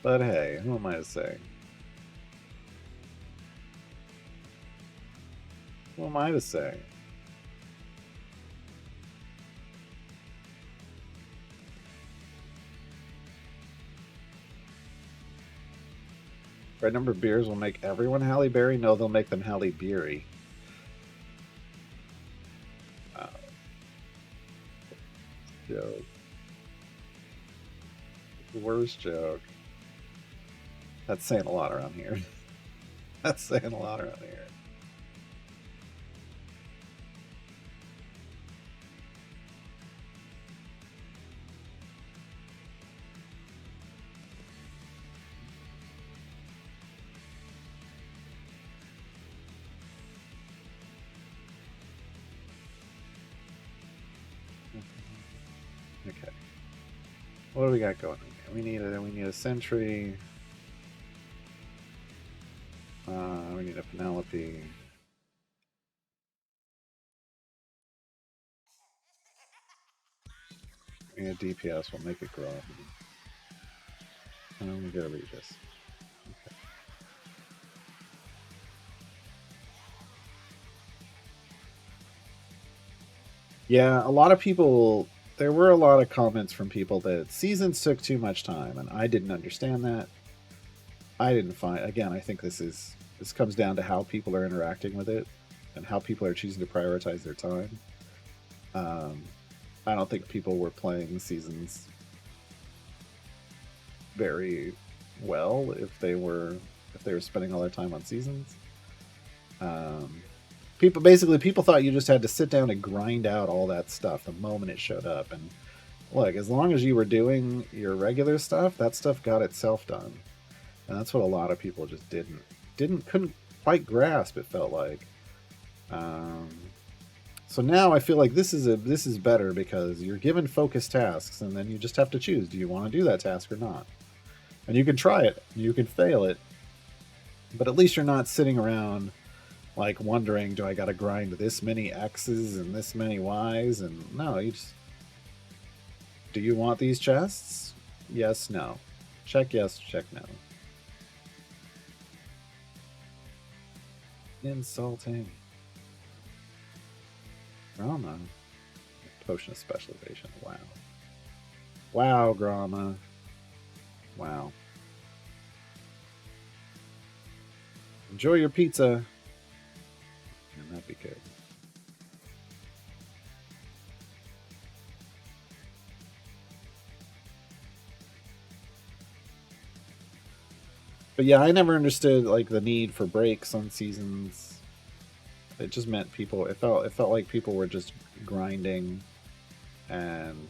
But hey, who am I to say? Who am I to say? Right number of beers will make everyone Halle Berry? No, they'll make them Halle Beery. Uh, joke. Worst joke. That's saying a lot around here. That's saying a lot around here. Okay. What do we got going on here? We need a sentry. We need a Penelope. We need a DPS. We'll make it grow. And then we go to Regis. Okay. Yeah, a lot of people. There were a lot of comments from people that seasons took too much time, and I didn't understand that. I didn't find. Again, I think this comes down to how people are interacting with it and how people are choosing to prioritize their time. Um, I don't think people were playing the seasons very well if they were spending all their time on seasons. Um, people thought you just had to sit down and grind out all that stuff the moment it showed up. And look, as long as you were doing your regular stuff, that stuff got itself done. And that's what a lot of people just didn't couldn't quite grasp. It felt like. Um, so now I feel like this is better because you're given focused tasks, and then you just have to choose: do you want to do that task or not? And you can try it, you can fail it, but at least you're not sitting around like wondering, do I got to grind this many X's and this many Y's? And no, you just, do you want these chests? Yes, no. Check yes, check no. Insulting. Gromma. Potion of specialization. Wow. Wow, Gromma. Wow. Enjoy your pizza. And that'd be good. But yeah, I never understood like the need for breaks on seasons. It just meant people. It felt like people were just grinding, and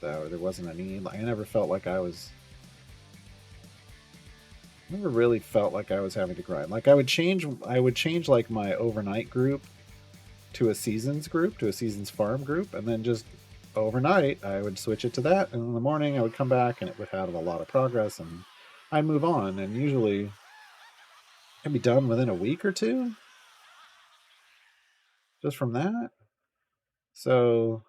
there wasn't a need. Like, I never felt like never really felt like I was having to grind. Like I would change like my overnight group to a seasons group, to a seasons farm group, and then just overnight I would switch it to that, and in the morning I would come back and it would have a lot of progress, and I'd move on, and usually I'd be done within a week or two just from that. So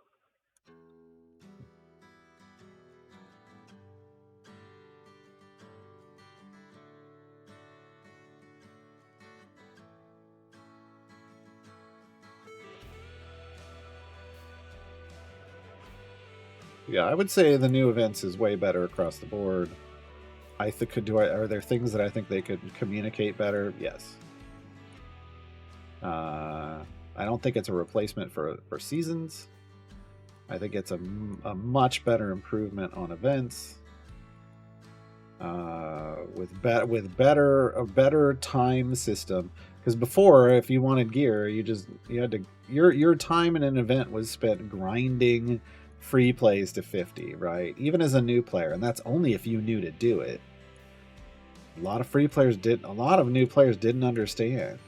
yeah, I would say the new events is way better across the board. I think could do I are there things that I think they could communicate better? Yes. I don't think it's a replacement for seasons. I think it's a much better improvement on events. With better a better time system, because before, if you wanted gear, you had to your time in an event was spent grinding free plays to 50, right? Even as a new player, and that's only if you knew to do it. A lot of new players didn't understand.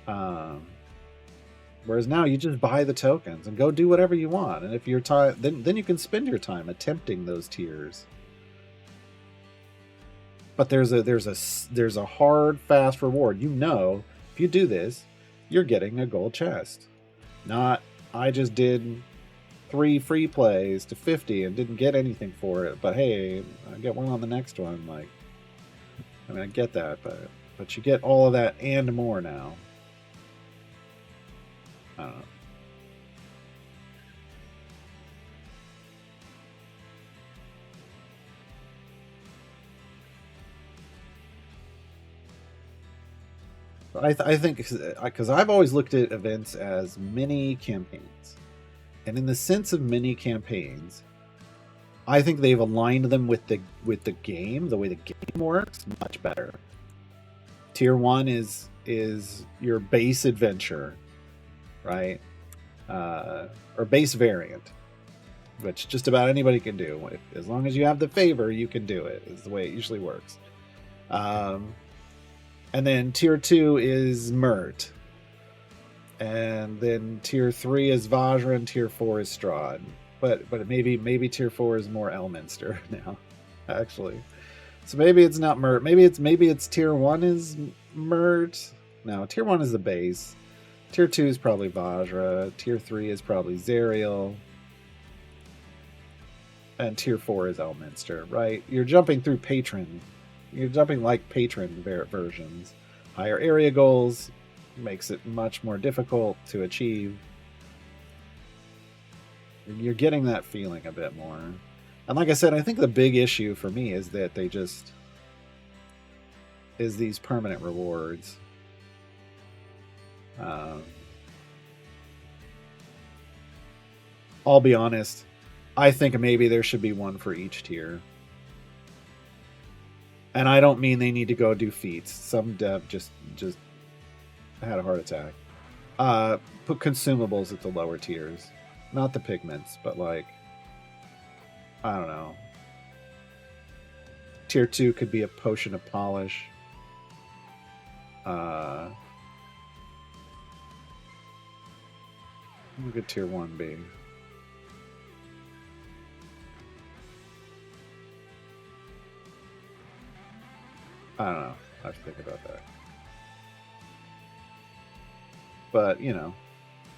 um Whereas now you just buy the tokens and go do whatever you want, and if your time, then you can spend your time attempting those tiers. But there's a hard fast reward. If you do this, you're getting a gold chest. Not I just did 3 free plays to 50 and didn't get anything for it, but hey, I get one on the next one. Like, I mean, I get that, but you get all of that and more now. I don't know. I think because I've always looked at events as mini campaigns, and in the sense of mini campaigns, I think they've aligned them with the game, the way the game works, much better. Tier 1 is your base adventure, right? Or base variant, which just about anybody can do. As long as you have the favor, you can do it. Is the way it usually works. And then tier 2 is Mert. And then tier 3 is Vajra, and tier 4 is Strahd. But maybe tier 4 is more Elminster now, actually. So maybe it's not Mert. Maybe it's tier 1 is Mert. No, tier 1 is the base. Tier 2 is probably Vajra. Tier 3 is probably Zariel. And tier 4 is Elminster, right? You're jumping through patron. You're jumping like patron versions. Higher area goals makes it much more difficult to achieve. You're getting that feeling a bit more. And like I said, I think the big issue for me is that they just... is these permanent rewards. I'll be honest. I think maybe there should be one for each tier. And I don't mean they need to go do feats. Some dev just had a heart attack. Put consumables at the lower tiers. Not the pigments, but like, I don't know. Tier 2 could be a potion of polish. What could tier 1 be? I don't know. I have to think about that. But, you know,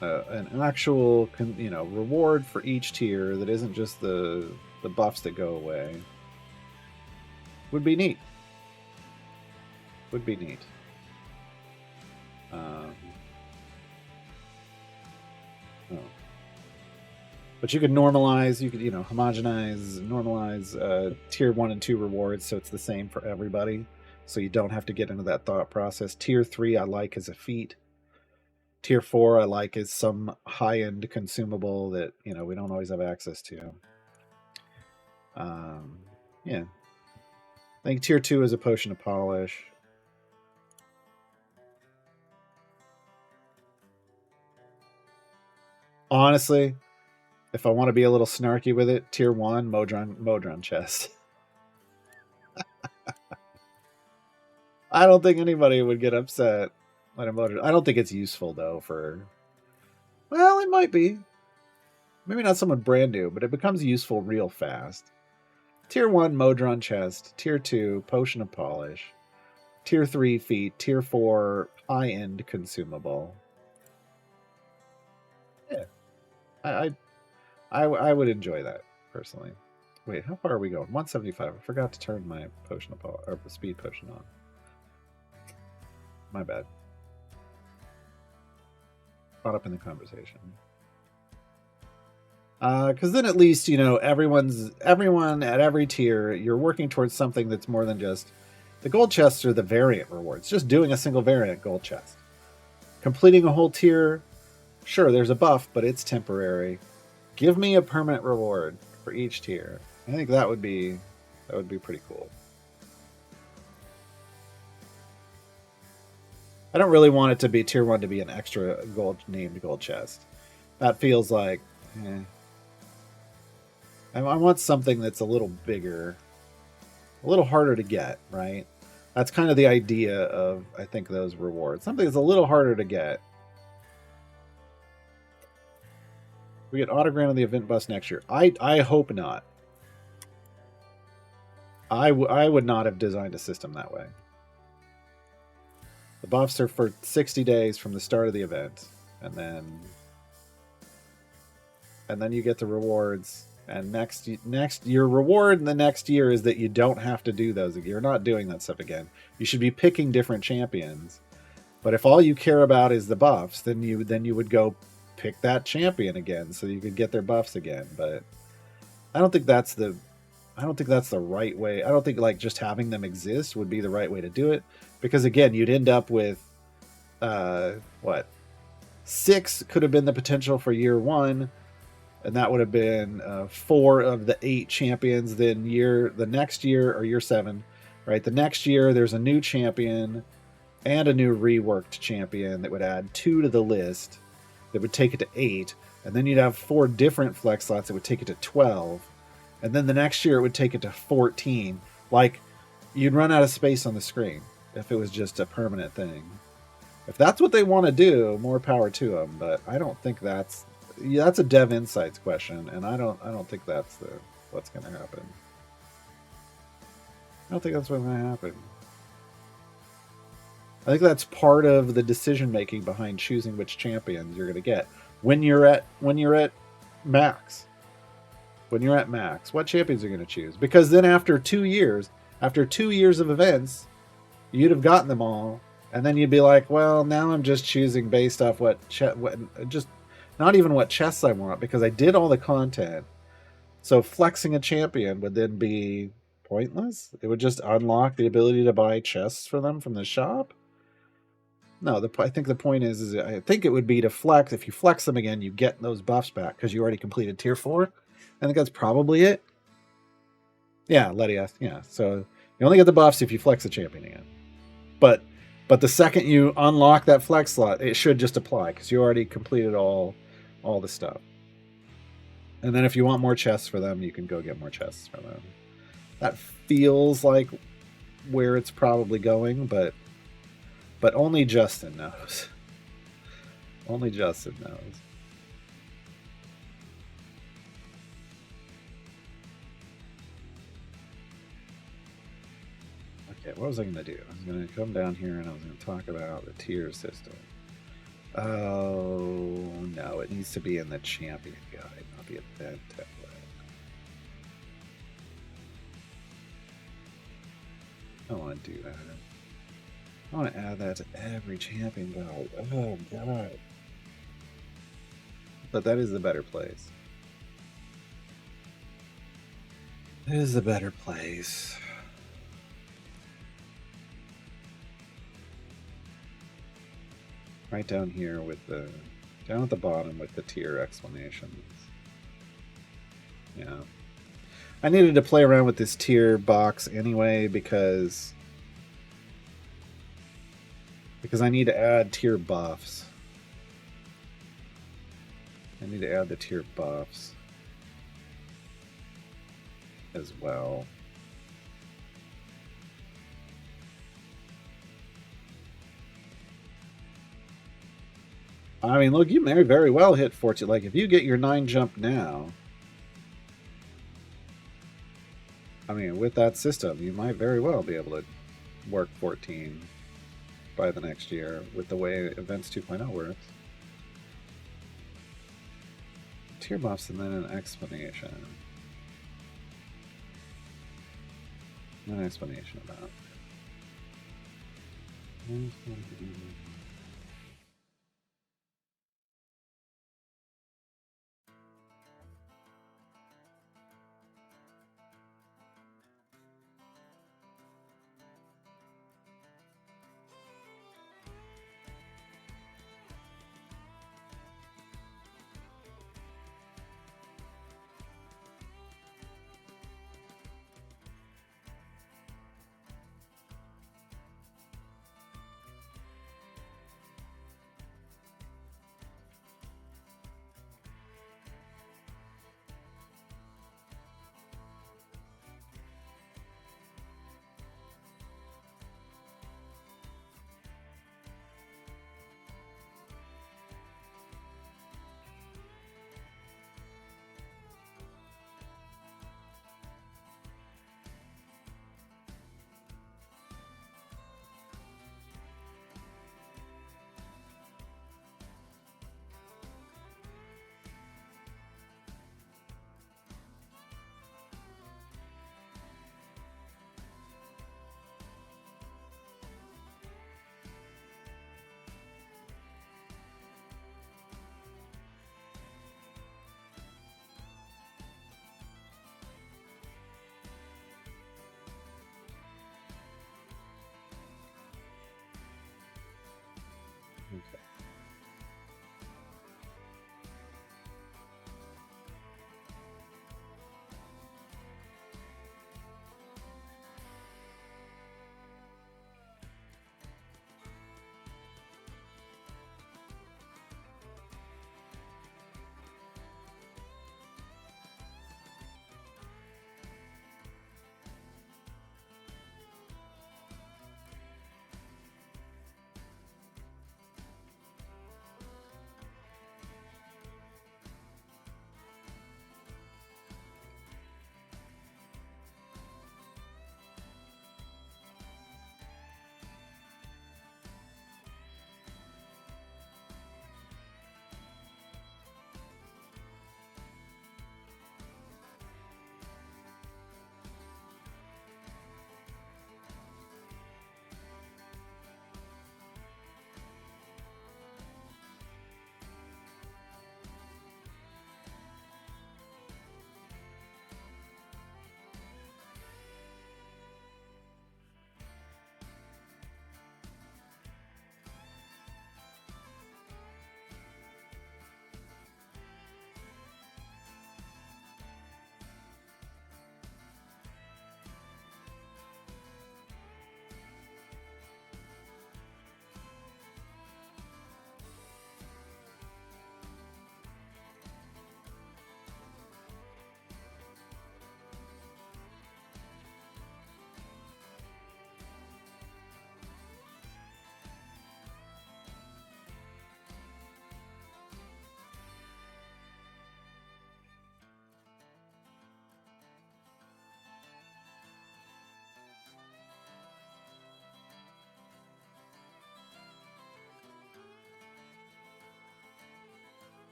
an actual, reward for each tier that isn't just the buffs that go away would be neat. Would be neat. But you could normalize, you could, homogenize, normalize tier 1 and 2 rewards so it's the same for everybody. So you don't have to get into that thought process. Tier 3 I like as a feat. Tier 4 I like as some high-end consumable that, we don't always have access to. Yeah. I think tier 2 is a potion of polish. Honestly, if I want to be a little snarky with it, tier 1, Modron chest. I don't think anybody would get upset at a Modron. I don't think it's useful, though, for... Well, it might be. Maybe not someone brand new, but it becomes useful real fast. Tier 1, Modron chest. Tier 2, potion of polish. Tier 3, feat. Tier 4, high-end consumable. Yeah. I would enjoy that, personally. Wait, how far are we going? 175. I forgot to turn my potion of or speed potion on. My bad. Caught up in the conversation. Because then at least, everyone at every tier, you're working towards something that's more than just... The gold chests are the variant rewards. Just doing a single variant gold chest. Completing a whole tier, sure, there's a buff, but it's temporary. Give me a permanent reward for each tier. I think that would be pretty cool. I don't really want it to be tier 1 to be an extra named gold chest. That feels like, I want something that's a little bigger, a little harder to get, right? That's kind of the idea of, I think, those rewards. Something that's a little harder to get. We get autogram of the event bus next year. I hope not. I would not have designed a system that way. The buffs are for 60 days from the start of the event, and then and then you get the rewards. And next your reward in the next year is that you don't have to do those again. You're not doing that stuff again. You should be picking different champions. But if all you care about is the buffs, then you would go pick that champion again so you could get their buffs again. But I don't think that's the right way. I don't think like just having them exist would be the right way to do it, because again, you'd end up with what, 6 could have been the potential for year 1, and that would have been 4 of the 8 champions. Then the next year, or year 7, right? The next year there's a new champion and a new reworked champion that would add 2 to the list, that would take it to 8, and then you'd have 4 different flex slots that would take it to 12, and then the next year it would take it to 14. Like, you'd run out of space on the screen if it was just a permanent thing. If that's what they want to do, more power to them. But I don't think that's a Dev Insights question, and I don't think that's what's going to happen. I don't think that's what's going to happen. I think that's part of the decision making behind choosing which champions you're going to get when you're at max. When you're at max, what champions are you going to choose? Because then after 2 years of events, you'd have gotten them all, and then you'd be like, well, now I'm just choosing based off just not even what chests I want, because I did all the content. So flexing a champion would then be pointless. It would just unlock the ability to buy chests for them from the shop. No, I think the point is I think it would be to flex. If you flex them again, you get those buffs back because you already completed tier 4. I think that's probably it. Yeah, Letty asked. Yeah, so you only get the buffs if you flex the champion again. But the second you unlock that flex slot, it should just apply because you already completed all the stuff. And then if you want more chests for them, you can go get more chests for them. That feels like where it's probably going, but only Justin knows. Only Justin knows. Okay, what was I going to do? I was going to come down here and I was going to talk about the tier system. Oh, no, it needs to be in the champion guide, not the event template. I don't want to do that. I want to add that to every champion guide. Oh, God. But that is the better place. It is the better place. Right down here down at the bottom with the tier explanations. Yeah. I needed to play around with this tier box anyway because I need to add tier buffs. I need to add the tier buffs as well. I mean, look, you may very well hit 14. Like, if you get your 9 jump now, I mean, with that system, you might very well be able to work 14 by the next year with the way Events 2.0 works. Tier buffs and then an explanation. An explanation about it.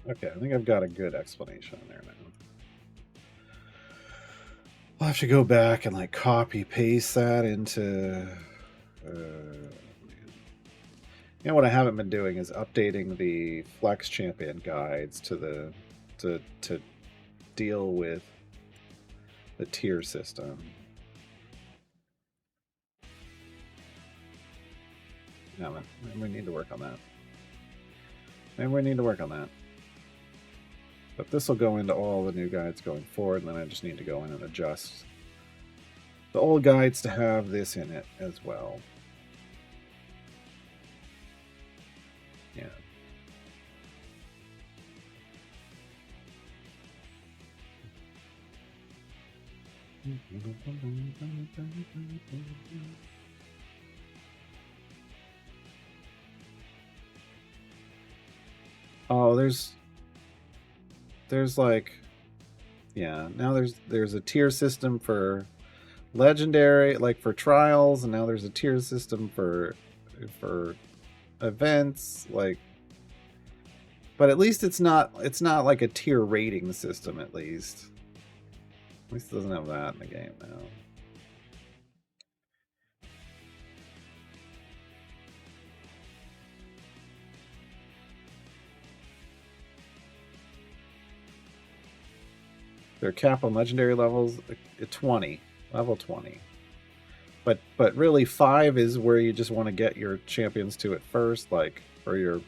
Okay, I think I've got a good explanation in there now. I'll have to go back and like copy paste that into. You know what I haven't been doing is updating the Flex Champion guides to deal with the tier system. Yeah, maybe we need to work on that. Maybe we need to work on that. But this will go into all the new guides going forward, and then I just need to go in and adjust the old guides to have this in it as well. Yeah. Oh, there's like, yeah, now there's a tier system for legendary, like for trials, and now there's a tier system for events, like, but at least it's not like a tier rating system. At least it doesn't have that in the game now. Their cap on legendary levels at 20, level 20. But really 5 is where you just want to get your champions to it first, like for your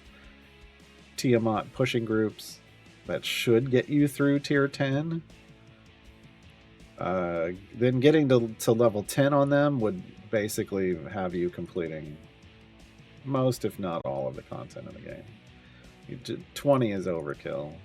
Tiamat pushing groups. That should get you through tier 10. Then getting to level 10 on them would basically have you completing most, if not all, of the content in the game. 20 is overkill.